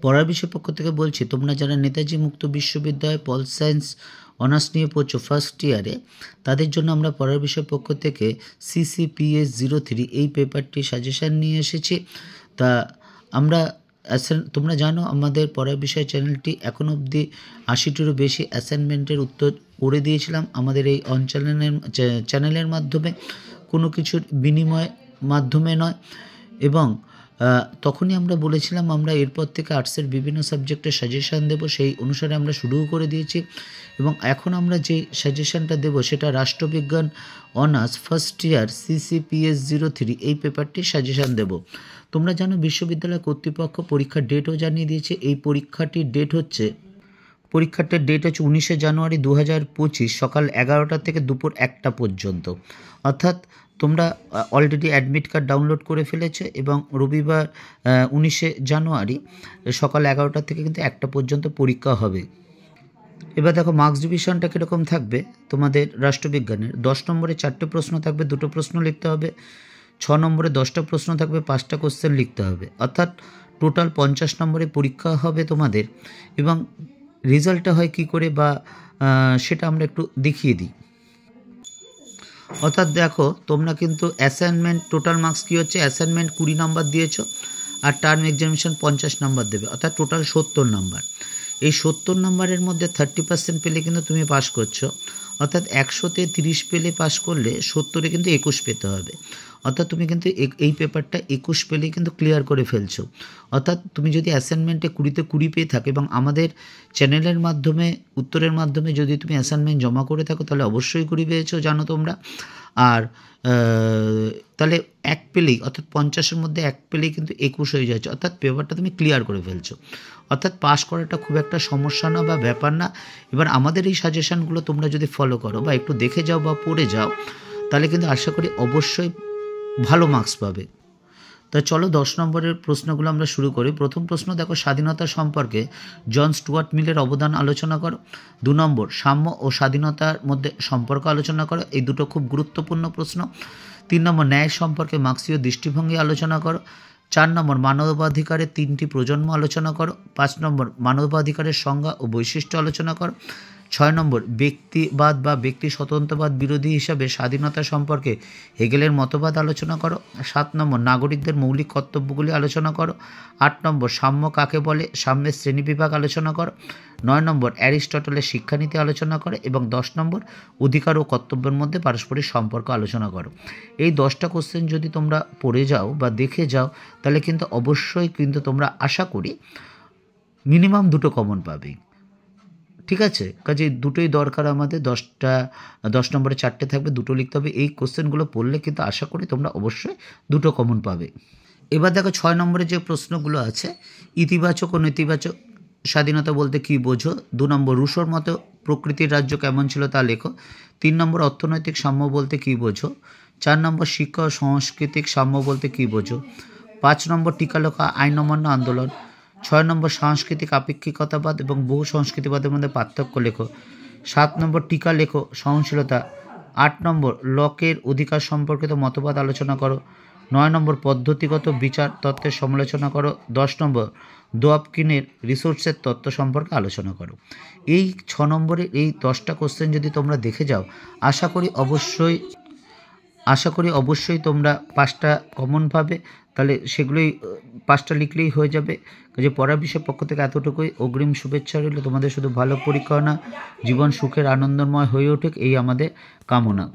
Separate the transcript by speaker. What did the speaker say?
Speaker 1: পড়ার বিষয় পক্ষ থেকে বলছি, তোমরা যারা নেতাজি মুক্ত বিশ্ববিদ্যালয় পল সায়েন্স অনার্স নিয়ে পড়ছো ফার্স্ট ইয়ারে, তাদের জন্য আমরা পড়ার বিষয় পক্ষ থেকে CCPS03 এই পেপারটি সাজেশান নিয়ে এসেছি। তা আমরা তোমরা জানো আমাদের পড়ার বিষয় চ্যানেলটি এখন অবধি 80টিরও বেশি অ্যাসাইনমেন্টের উত্তর করে দিয়েছিলাম আমাদের এই চ্যানেলের মাধ্যমে, কোনো কিছুর বিনিময় মাধ্যমে নয়। এবং তখনই আমরা বলেছিলাম আমরা এরপর থেকে আর্টসের বিভিন্ন সাবজেক্টের সাজেশান দেব, সেই অনুসারে আমরা শুরুও করে দিয়েছি। এবং এখন আমরা যে সাজেশানটা দেব সেটা রাষ্ট্রবিজ্ঞান অনার্স ফার্স্ট ইয়ার CCPS03 এই পেপারটির সাজেশান দেব। তোমরা জানো বিশ্ববিদ্যালয় কর্তৃপক্ষ পরীক্ষার ডেটও জানিয়ে দিয়েছে। এই পরীক্ষাটার ডেট হচ্ছে 19শে জানুয়ারি 2025 সকাল 11টা থেকে দুপুর 1টা পর্যন্ত। অর্থাৎ তোমরা অলরেডি অ্যাডমিট কার্ড ডাউনলোড করে ফেলেছো এবং রবিবার 19শে জানুয়ারি সকাল 11টা থেকে কিন্তু 1টা পর্যন্ত পরীক্ষা হবে। এবার দেখো মার্কস ডিভিশনটা কীরকম থাকবে তোমাদের রাষ্ট্রবিজ্ঞানের। 10 নম্বরে 4টে প্রশ্ন থাকবে, 2টো প্রশ্ন লিখতে হবে। 6 নম্বরে 10টা প্রশ্ন থাকবে, 5টা কোশ্চেন লিখতে হবে। অর্থাৎ টোটাল 50 নম্বরে পরীক্ষা হবে তোমাদের। এবং রেজাল্টটা হয় কী করে বা সেটা আমরা একটু দেখিয়ে দিই। অর্থাৎ দেখো তোমরা কিন্তু অ্যাসাইনমেন্ট টোটাল মার্কস কী হচ্ছে, অ্যাসাইনমেন্ট 20 নম্বর দিয়েছো আর টার্ম এক্সামিনেশন 50 নম্বর দেবে, অর্থাৎ টোটাল 70 নম্বর। এই 70 নম্বরের মধ্যে 30% পেলে কিন্তু তুমি পাস করছো। অর্থাৎ 100তে 30 পেলে পাস করলে 70-এ কিন্তু 21 পেতে হবে। অর্থাৎ তুমি কিন্তু এই পেপারটা 21 পেলেই কিন্তু ক্লিয়ার করে ফেলছো। অর্থাৎ তুমি যদি অ্যাসাইনমেন্টে 20-তে 20 পেয়ে থাকে এবং আমাদের চ্যানেলের মাধ্যমে উত্তরের মাধ্যমে যদি তুমি অ্যাসাইনমেন্ট জমা করে থাকো তাহলে অবশ্যই 20 পেয়েছো, জানো তোমরা। আর তাহলে 1 পেলেই অর্থাৎ 50-এর মধ্যে 1 পেলেই কিন্তু 21 হয়ে যাচ্ছে। অর্থাৎ পেপারটা তুমি ক্লিয়ার করে ফেলছো। অর্থাৎ পাস করাটা খুব একটা সমস্যা না বা ব্যাপার না। এবার আমাদের এই সাজেশানগুলো তোমরা যদি ফলো করো বা একটু দেখে যাও বা পড়ে যাও তাহলে কিন্তু আশা করি অবশ্যই ভালো মার্কস পাবে। তা চলো 10 নম্বরের প্রশ্নগুলো আমরা শুরু করি। প্রথম প্রশ্ন দেখো, স্বাধীনতা সম্পর্কে জন স্টুয়ার্ট মিলের অবদান আলোচনা করো। 2 নম্বর, সাম্য ও স্বাধীনতার মধ্যে সম্পর্ক আলোচনা করো। এই দুটো খুব গুরুত্বপূর্ণ প্রশ্ন। 3 নম্বর, ন্যায় সম্পর্কে মার্ক্সীয় দৃষ্টিভঙ্গি আলোচনা করো। 4 নম্বর, মানবাধিকারের 3টি প্রজন্ম আলোচনা করো। 5 নম্বর, মানবাধিকারের সংজ্ঞা ও বৈশিষ্ট্য আলোচনা করো। 6 নম্বর, ব্যক্তিবাদ বা ব্যক্তি স্বতন্ত্রবাদ বিরোধী হিসাবে স্বাধীনতা সম্পর্কে হেগেলের মতবাদ আলোচনা করো। 7 নম্বর, নাগরিকদের মৌলিক কর্তব্যগুলি আলোচনা করো। 8 নম্বর, সাম্য কাকে বলে, সাম্যের শ্রেণীবিভাগ আলোচনা করো। 9 নম্বর, অ্যারিস্টটলের শিক্ষানীতি আলোচনা করো। এবং 10 নম্বর, অধিকার ও কর্তব্যের মধ্যে পারস্পরিক সম্পর্ক আলোচনা করো। এই 10টা কোশ্চেন যদি তোমরা পড়ে যাও বা দেখে যাও তাহলে কিন্তু অবশ্যই কিন্তু তোমরা আশা করি মিনিমাম 2টো কমন পাবে। ঠিক আছে, কাজে দুটোই দরকার আমাদের। 10 নম্বরে 4টে থাকবে, 2টো লিখতে হবে। এই কোশ্চেনগুলো পড়লে কিন্তু আশা করি তোমরা অবশ্যই 2টো কমন পাবে। এবার দেখো 6 নম্বরে যে প্রশ্নগুলো আছে, ইতিবাচক ও নেতিবাচক স্বাধীনতা বলতে কী বোঝো। 2 নম্বর, রুশোর মতো প্রকৃতির রাজ্য কেমন ছিল তা লেখো। 3 নম্বর, অর্থনৈতিক সাম্য বলতে কী বোঝো। 4 নম্বর, শিক্ষা ও সাংস্কৃতিক সাম্য বলতে কী বোঝো। 5 নম্বর, টিকা লেখা আইন অমান্য আন্দোলন। 6 নম্বর, সাংস্কৃতিক আপেক্ষিকতাবাদ এবং বহু সংস্কৃতিবাদের মধ্যে পার্থক্য লেখো। 7 নম্বর, টিকা লেখো সহনশীলতা। 8 নম্বর, লকের অধিকার সম্পর্কিত মতবাদ আলোচনা করো। 9 নম্বর, পদ্ধতিগত বিচার তত্ত্বের সমালোচনা করো। 10 নম্বর, দোয়াবকিনের রিসোর্সের তত্ত্ব সম্পর্কে আলোচনা করো। এই 6 নম্বরে এই 10টা কোশ্চেন যদি তোমরা দেখে যাও আশা করি অবশ্যই তোমরা 5টা কমন পাবে। তাহলে সেগুলোই 5টা লিখলেই হয়ে যাবে। যে পড়ার বিষয়ের পক্ষ থেকে এতটুকুই। অগ্রিম শুভেচ্ছা রইল তোমাদের। শুধু ভালো পরীক্ষা না, জীবন সুখের আনন্দময় হয়ে উঠুক এই আমাদের কামনা।